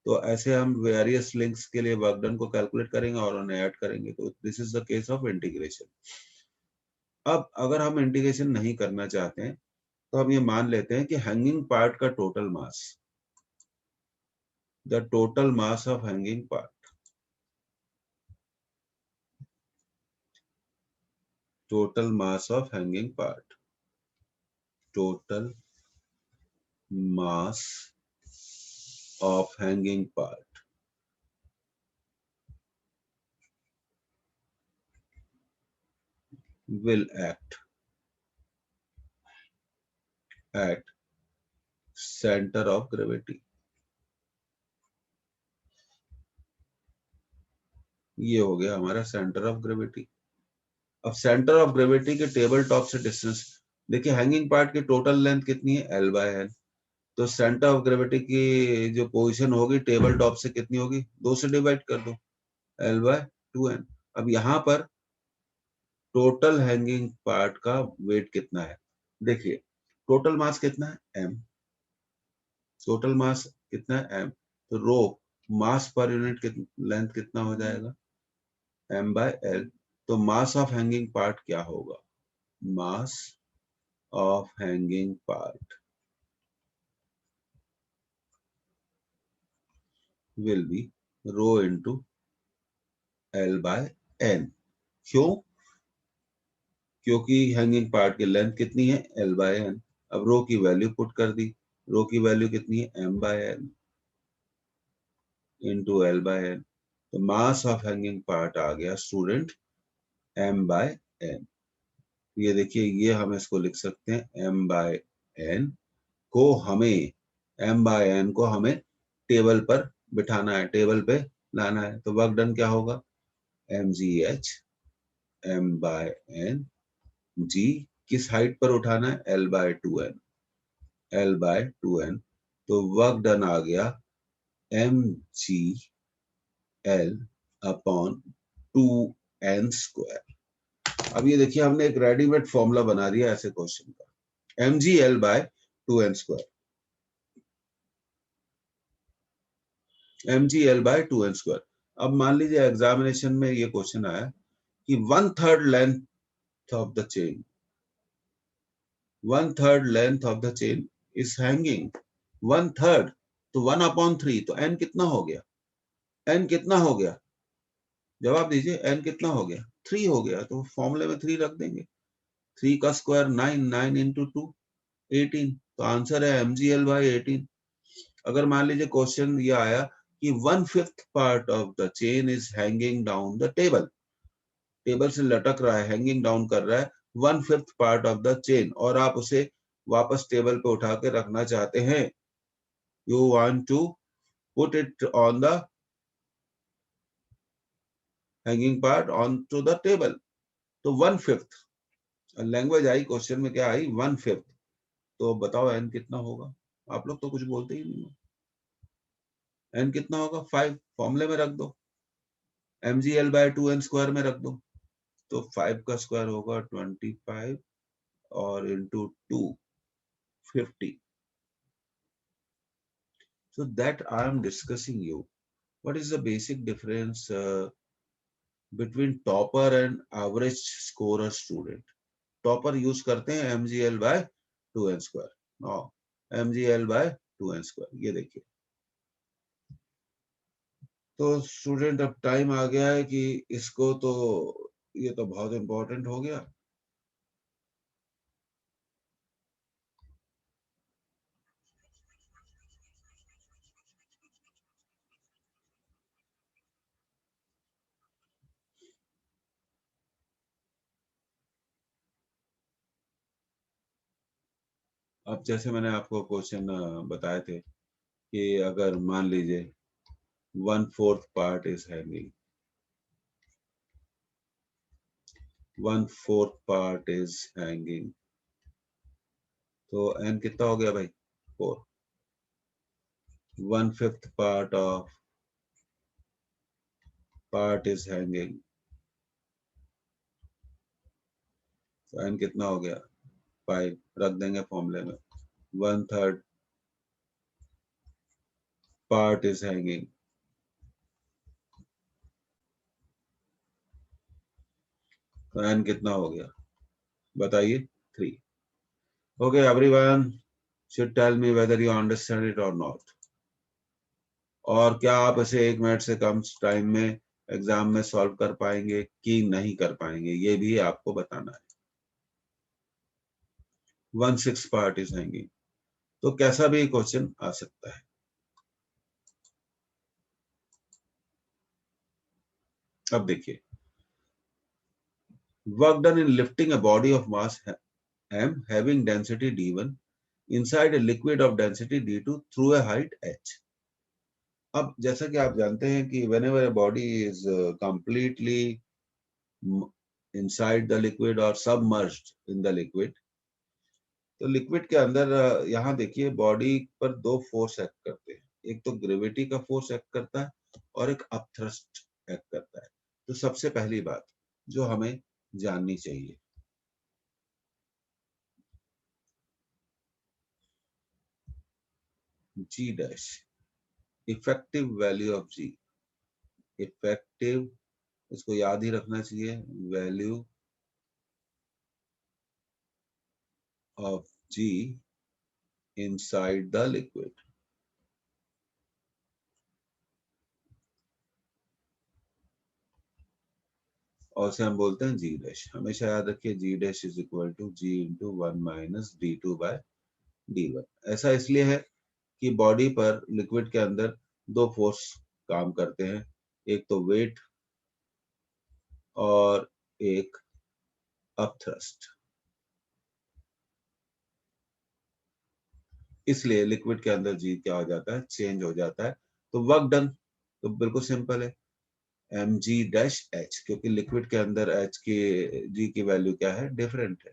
तो ऐसे हम वेरियस लिंक्स के लिए वर्क डन को कैलकुलेट करेंगे और उन्हें ऐड करेंगे। तो this is the case of integration. अब अगर हम इंटीग्रेशन नहीं करना चाहते हैं तो हम ये मान लेते हैं कि हैंगिंग पार्ट का total mass, the total mass of hanging part, total mass of hanging part, total mass of hanging part will act at center of gravity। ये हो गया हमारा सेंटर ऑफ ग्रेविटी। अब सेंटर ऑफ ग्रेविटी के टेबल टॉप से डिस्टेंस देखिए, हैंगिंग पार्ट की टोटल लेंथ कितनी है, L बाय एन। तो सेंटर ऑफ ग्रेविटी की जो पोजीशन होगी टेबल टॉप से कितनी होगी, 2 से डिवाइड कर दो, L बाय 2n। अब यहाँ पर टोटल हैंगिंग पार्ट का वेट कितना है, देखिए टोटल मास कितना है m, टोटल मास कितना है m, तो रो मास पर यूनिट लेंथ कितना हो जाएगा, m बाय l। तो मास ऑफ हैंगिंग पार्ट क्या होगा, mass of hanging part will be rho into l by n। क्यों, क्योंकि हैंगिंग पार्ट की लेंथ कितनी है, l बाय n। अब रो की वैल्यू पुट कर दी, रो की वैल्यू कितनी है, m by n into L by n। तो मास ऑफ हैंगिंग पार्ट आ गया स्टूडेंट m बाय n। ये देखिए, ये हम इसको लिख सकते हैं m बाय n को हमें m बाय n को हमें टेबल पर बिठाना है, टेबल पे लाना है। तो वर्क डन क्या होगा, mgh m by n, g किस हाइट पर उठाना है, L bye 2n, L bye 2n। तो वर्क डन आ गया mg L upon 2n square. अब ये देखिए, हमने एक रेडीमेड फॉर्मूला बना दिया ऐसे क्वेश्चन का, mgl by 2n square, mgl by 2n square. अब मान लीजिए एग्जामिनेशन में ये क्वेश्चन आया कि 1/3 length of the chain, 1/3 length of the chain is hanging, 1/3 तो 1/3, तो n कितना हो गया, n कितना हो गया, जवाब दीजिए, n कितना हो गया, 3 हो गया। तो फॉर्मूले में 3 रख देंगे, 3 का स्क्वायर 9, 9 इंटू 2 18। तो आंसर है mgl बाय 18। अगर मान लीजिए क्वेश्चन ये आया कि 1/5 part of the chain is hanging down the table, table से लटक रहा है, हैंगिंग डाउन कर रहा है 1/5 पार्ट ऑफ द चेन, और आप उसे वापस टेबल पे उठा के रखना चाहते हैं, you want to put it on the hanging part on to the table. तो 1/5 लैंग्वेज आई क्वेश्चन में, क्या आई, 1/5। तो बताओ n कितना होगा, आप लोग तो कुछ बोलते ही नहीं हो, n कितना होगा, 5 फॉर्मूले में रख दो, mgl बाय 2n स्क्वायर में रख दो। तो 5 का स्क्वायर होगा 25 और into 2 50। So that I am discussing you, what is the basic difference between topper and average scorer student। Topper use करते हैं mgl by 2n square, no mgl by 2n square. ये देखिए, तो स्टूडेंट अब टाइम आ गया है कि इसको तो, ये तो बहुत इंपॉर्टेंट हो गया। अब जैसे मैंने आपको क्वेश्चन बताए थे कि अगर मान लीजिए 1/4 part is hanging, 1/4 part is hanging, तो n कितना हो गया भाई, 4। 1/5 पार्ट इज हैंगिंग, तो n कितना हो गया, 5 रख देंगे फॉर्मूले में, 1/3 part is hanging. तो n कितना हो गया बताइए 3. Okay, everyone should tell me whether you understand it or not. और क्या आप इसे 1 मिनट से कम टाइम में एग्जाम में सॉल्व कर पाएंगे कि नहीं कर पाएंगे, ये भी आपको बताना है. 1/6 part is hanging. तो कैसा भी क्वेश्चन आ सकता है. अब देखिए, work done in lifting a body of mass m having density d1 inside a liquid of density d2 through a height h. अब जैसा कि आप जानते हैं कि whenever a body is completely inside the liquid or submerged in the liquid, तो लिक्विड के अंदर यहाँ देखिए बॉडी पर 2 फोर्स एक्ट करते हैं. एक तो ग्रेविटी का फोर्स एक्ट करता है और एक अपथ्रस्ट एक्ट करता है. तो सबसे पहली बात जो हमें जाननी चाहिए, G dash, effective value of G. Effective, इसको याद ही रखना चाहिए, value of G inside the liquid. और से हम बोलते हैं जी डैश. हमेशा याद रखिए G dash is equal to G into 1 minus d2 by d1. ऐसा इसलिए है कि बॉडी पर लिक्विड के अंदर 2 फोर्स काम करते हैं, एक तो वेट और एक अपथ्रस्ट. इसलिए लिक्विड के अंदर जी क्या हो जाता है, चेंज हो जाता है. तो वर्क डन तो बिल्कुल सिंपल है, एम जी डैश एच, क्योंकि लिक्विड के अंदर एच की जी की वैल्यू क्या है, डिफरेंट है.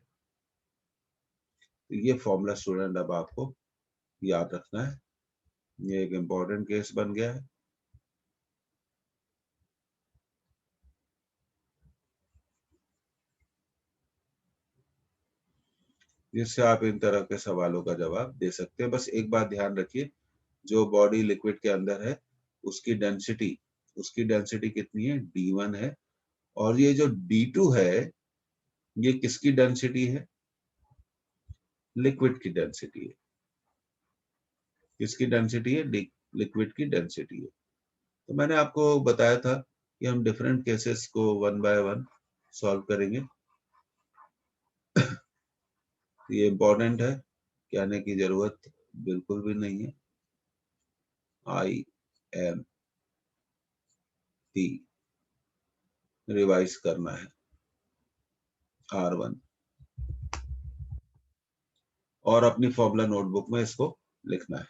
तो ये फॉर्मूला स्टूडेंट अब आपको याद रखना है, ये एक इंपॉर्टेंट केस बन गया है. जिससे आप इन तरह के सवालों का जवाब दे सकते हैं. बस एक बात ध्यान रखिए, जो बॉडी लिक्विड के अंदर है उसकी डेंसिटी कितनी है, d1 है. और ये जो d2 है ये किसकी डेंसिटी है, लिक्विड की डेंसिटी है. किसकी डेंसिटी है, लिक्विड की डेंसिटी है. तो मैंने आपको बताया था कि हम डिफरेंट केसेस को 1 बाय 1 सॉल्व करेंगे. ये इंपॉर्टेंट है, कहने की जरूरत बिल्कुल भी नहीं है. आई एम पी रिवाइज करना है, R1, और अपनी फॉर्मूला नोटबुक में इसको लिखना है.